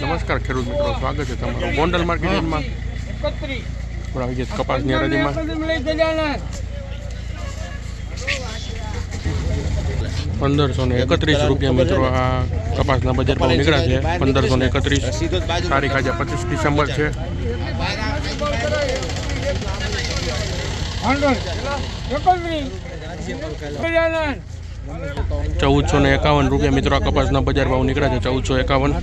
નમસ્કાર ખેડૂત મિત્રો, સ્વાગત છે તમારું ગોંડલ માર્કેટમાં. આવી ગયા કપાસની હરાજીમાં. 1531 રૂપિયા મિત્રો આ કપાસના બજાર ભાવ નીકળ્યા છે. 1531. તારીખ આજે 25 ડિસેમ્બર છે. 1451 રૂપિયા મિત્રો આ કપાસના બજાર ભાવ નીકળ્યા છે. 1451.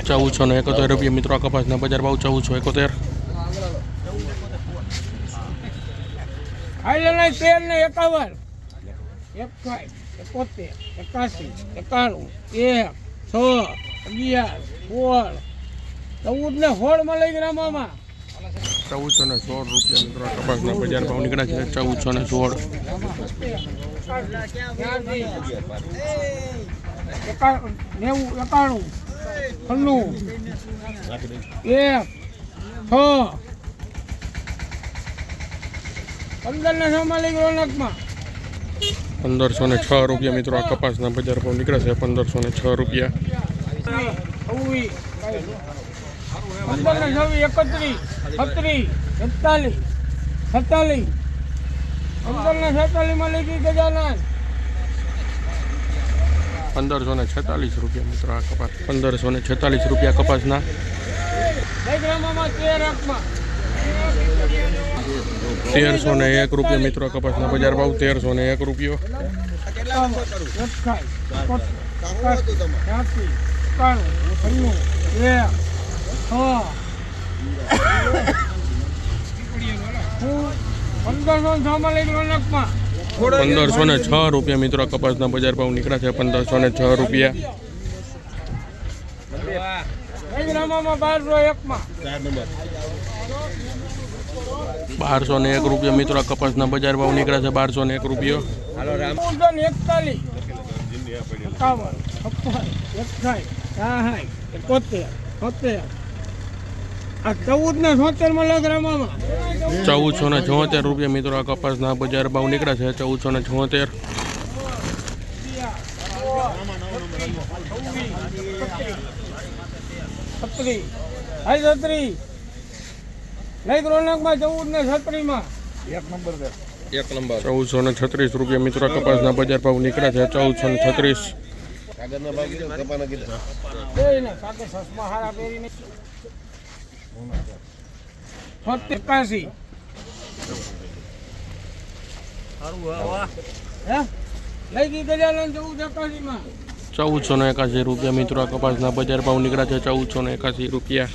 1471 રૂપિયા મિત્રો આ કપાસના બજાર ભાવ. 1471. 1416 રૂપિયા મિત્રો આ કપાસના બજાર ભાવ નીકળ્યા છે. 1416. 1506 રૂપિયા મિત્રો આ કપાસના બજાર ભાવ નીકળે છે. 1506 રૂપિયા. 1546 રૂપિયા મિત્રો આ કપાસ. 1546 રૂપિયા કપાસના. 1301 રૂપિયા મિત્રો કપાસના બજાર ભાવ. 1301 રૂપિયો. 1506 રૂપિયા મિત્રો કપાસના બજાર ભાવ નીકળ્યા છે. 1506 રૂપિયા. 1201 રૂપિયા મિત્રો કપાસના બજાર ભાવ નીકળ્યા છે. 1201 રૂપિયો. 1474 રૂપિયા મિત્રો આ કપાસના બજાર ભાવ નીકળ્યા છે. 1474. 1436 રૂપિયા મિત્રો કપાસના બજાર ભાવ નીકળ્યા છે. 1436. 1481 રૂપિયા મિત્રો કપાસના બજાર ભાવ નીકળ્યા છે. 1481 રૂપિયા.